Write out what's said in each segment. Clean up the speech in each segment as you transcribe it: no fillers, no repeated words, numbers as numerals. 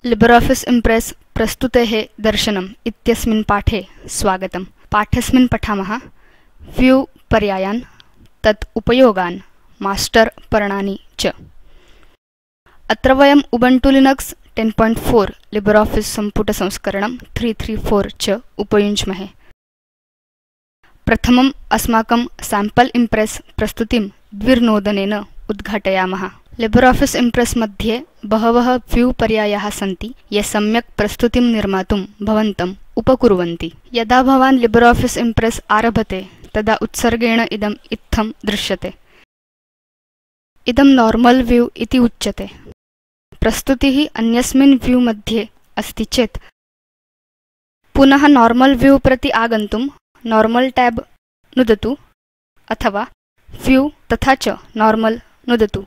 LibreOffice Impress प्रस्तुतेः दर्शनम् इत्यस्मिन् पाठे स्वागतम्। पाठेऽस्मिन् पठामः व्यू पर्यायान्, तत् उपयोगान्, मास्टर् पर्णानि च। अत्र वयम् उबुन्तु लिनक्स 10.4 लिब्रियोफिस सम्पुट संस्करणं 334 च उपयुञ्ज्महे। प्रथमम् अस्माकं सैम्पल इम्प्रेस् प्रस्तुतिं द्विर्नोदनेन उद्घाटयामः। लिब्रियोफिस इम्प्रेस् मध्ये बहवः व्यू पर्यायाः सन्ति ये सम्यक् प्रस्तुतिं निर्मातुं भवन्तम् उपकुर्वन्ति। यदा भवान् लिब्रियोफिस इम्प्रेस् आरभते तदा उत्सर्गेण इदम् इत्थं दृश्यते। इदं नॉर्मल व्यू इति उच्यते। प्रस्तुतिः अन्यस्मिन् व्यू मध्ये अस्ति चेत् पुनः नॉर्मल व्यू प्रति आगन्तुं नॉर्मल टैब नुदतु अथवा व्यू तथा च नॉर्मल नुदतु।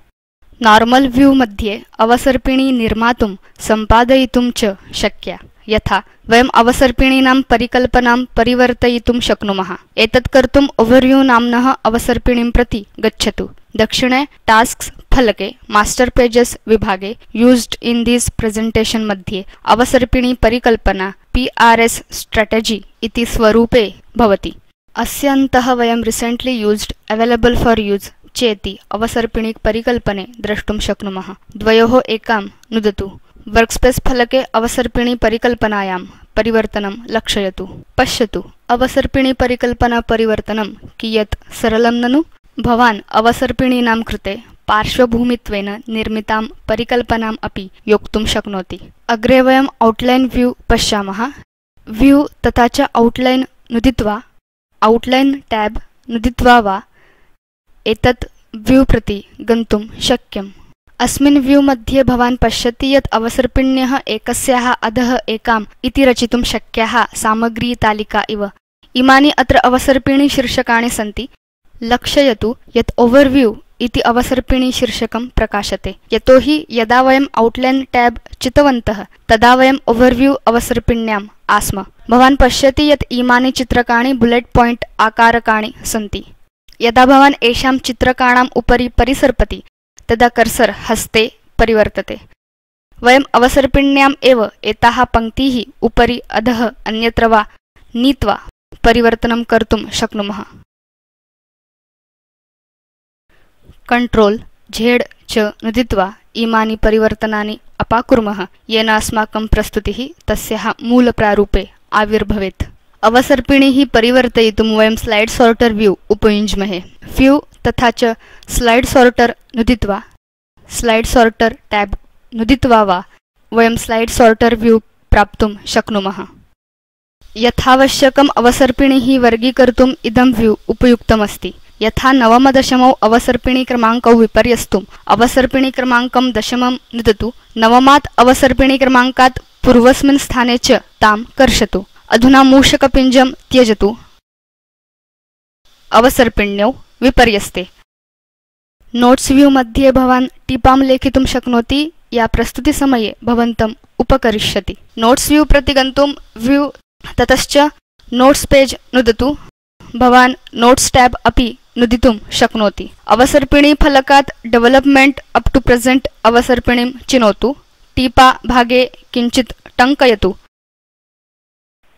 नॉर्मल व्यू मध्ये अवसर्पिणी निर्मातुं सम्पादयितुं च शक्या। यथा वयम् अवसर्पिणीनां परिकल्पनां परिवर्तयितुं शक्नुमः। एतत् कर्तुं ओवरव्यू नाम्नः अवसर्पिणीं प्रति गच्छतु। दक्षिणे टास्क्स फलके मास्टर पेजेस् विभागे यूज्ड इन थिस् प्रेजेन्टेशन् मध्ये अवसर्पिणी परिकल्पना PRS स्ट्राटेजी इति स्वरूपे भवति। अस्य अन्तः वयं recently used available for use चेति अवसर्पिणी परिकल्पने द्रष्टुं शक्नुमः। द्वयोः एकां नुदतु। वर्कस्पेस फलके अवसर्पिणी परिकल्पनायां परिवर्तनं लक्षयतु। पश्यतु, अवसर्पिणी परिकल्पना परिवर्तनं कियत् सरलं ननु। भवान् अवसर्पिणीनां कृते पार्श्वभूमित्वेन निर्मितां परिकल्पनाम् अपि योक्तुं शक्नोति। अग्रे वयम् आउटलाइन व्यू पश्यामः। व्यू तथा च आउटलाइन नुदित्वा आउटलाइन टैब नुदित्वा वा एतत् व्यू प्रति गन्तुं शक्यम्। अस्मिन् व्यू मध्ये भवान् पश्यति यत् अवसर्पिण्यः एकस्याः अधः एकाम् इति रचितुं शक्याः सामग्री तालिका इव। इमानि अत्र अवसर्पिणी शीर्षकाणि सन्ति। लक्षयतु यत् ओवरव्यू इति अवसर्पिणी शीर्षकं प्रकाशते। यतो हि यदा वयम् आउटलाइन टैब चितवन्तः तदा वयम् ओवरव्यू अवसर्पिण्याम् आस्म। भवान् पश्यति यत् इमानि चित्रकाणि बुलेट पॉइंट आकारकाणि सन्ति। यदा भवान् एषां चित्रकाणाम् उपरि परिसर्पति तदा कर्सर हस्ते परिवर्तते। वयम् अवसर्पिण्याम् एव एताः पङ्क्तीः उपरि अधः अन्यत्र वा नीत्वा परिवर्तनं कर्तुं शक्नुमः। Ctrl Z च नुदित्वा इमानि परिवर्तनानि अपाकुर्मः, येन अस्माकं प्रस्तुतिः तस्याः मूलप्रारूपे आविर्भवेत्। अवसर्पिणीः परिवर्तयितुं वयं स्लाइड सॉर्टर व्यू उपयुञ्ज्महे। व्यू तथा च स्लाइड सॉर्टर नुदित्वा स्लाइड सॉर्टर टैब नुदित्वा वा वयं स्लाइड सॉर्टर व्यू प्राप्तुं शक्नुमः। यथावश्यकम् अवसर्पिणीः वर्गीकर्तुम् इदं व्यू उपयुक्तमस्ति। यथा नवमदशमौ अवसर्पिणी क्रमाङ्कौ विपर्यस्तुम् अवसर्पिणी क्रमाङ्कं दशमं नुदतु। नवमात् अवसर्पिणी क्रमाङ्कात् पूर्वस्मिन् स्थाने च तां कर्षतु। अधुना मूषकपिञ्जं त्यजतु। अवसर्पिण्यौ विपर्यस्ते नोट्स व्यू मध्ये भवान् टीपां लेखितुं शक्नोति या प्रस्तुतिसमये भवन्तम् उपकरिष्यति। नोट्स व्यू प्रति गन्तुं व्यू ततश्च नोट्स पेज नुदतु। भवान् नोट्स टैब अपि नुदितुं शक्नोति। अवसर्पिणी फलकात् डेवलपमेंट अप टू प्रेजेंट अवसर्पिणीं चिनोतु। टीपा भागे किञ्चित् टङ्कयतु।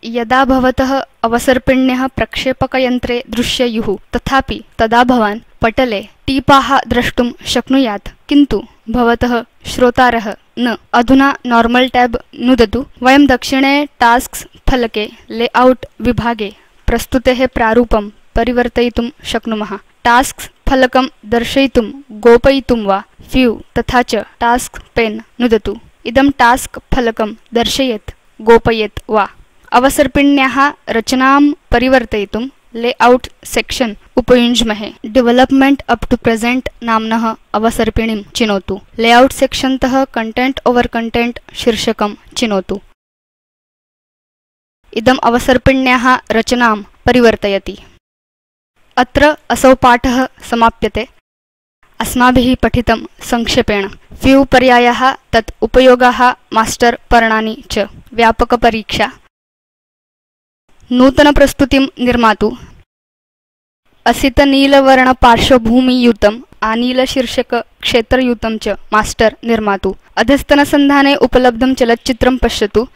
यदा भवतः अवसर्पिण्यः प्रक्षेपकयन्त्रे दृश्येयुः तथापि तदा भवान् पटले टीपाः द्रष्टुं शक्नुयात्, किन्तु भवतः श्रोतारः न। अधुना नॉर्मल टैब नुदतु। वयं दक्षिणे टास्क्स फलके लेआउट विभागे प्रस्तुतेः प्रारूपं परिवर्तयितुं शक्नुमः। टास्क्स फलकं दर्शयितुं गोपयितुं वा व्यू तथा च टास्क पेन नुदतु। इदं टास्क फलकं दर्शयेत्, गोपयेत् वा। अवसर्पिण्याः रचनां परिवर्तयितुं लेआउट सेक्शन उपयुञ्ज्महे। डेवलपमेंट अप टू प्रेजेंट नाम्नः अवसर्पिणीं चिनोतु। लेआउट सेक्शन तः कंटेंट ओवर कंटेंट शीर्षकं चिनोतु। इदम् अवसर्पिण्याः रचनां परिवर्तयति। अत्र असौ पाठः समाप्यते। अस्माभिः पठितं संक्षेपेण। व्यू पर्यायः, तत् उपयोगाः, मास्टर पर्णानि च। व्यापकपरीक्षा। नूतन प्रस्तुतिं निर्मातु। असित नीलवर्ण पार्श्वभूमियुतं आनीलशीर्षक क्षेत्रयुतं च मास्टर् निर्मातु। अधस्तनसन्धाने उपलब्धं चलच्चित्रं पश्यतु।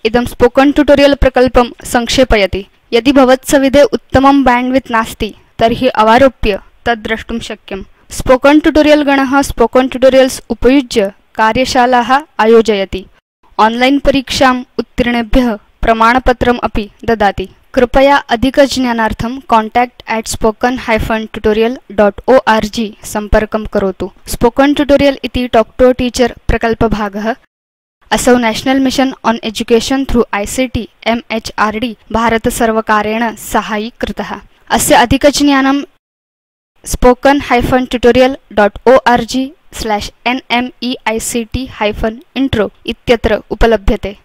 इदं स्पोकेन ट्यूटोरियल् प्रकल्पं संक्षेपयति। यदि भवत्सविधे उत्तमं बैण्डविड्थ नास्ति तर्हि अवारोप्य तद् द्रष्टुं शक्यम्। स्पोकेन ट्यूटोरियल् गणः स्पोकेन ट्यूटोरियल्स् उपयुज्य कार्यशालाः आयोजयति। ऑनलाइन परीक्षाम् उत्तीर्णेभ्यः प्रमाणपत्रम् अपि ददाति। कृपया अधिकज्ञानार्थं contact@spoken-tutorial.org सम्पर्कं करोतु। स्पोकेन ट्यूटोरियल् इति टॉक टू अ टीचर प्रकल्पभागः। असौ national mission on education through ICT MHRD भारतसर्वकारेण साहाय्यीकृतः। अस्य अधिकज्ञानं spoken-tutorial.org/nmeict-intro इत्यत्र उपलभ्यते।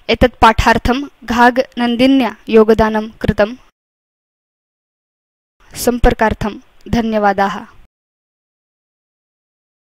एतत् पाठार्थं घाग नन्दिन्या योगदानं कृतम्। सम्पर्कार्थं धन्यवादाः।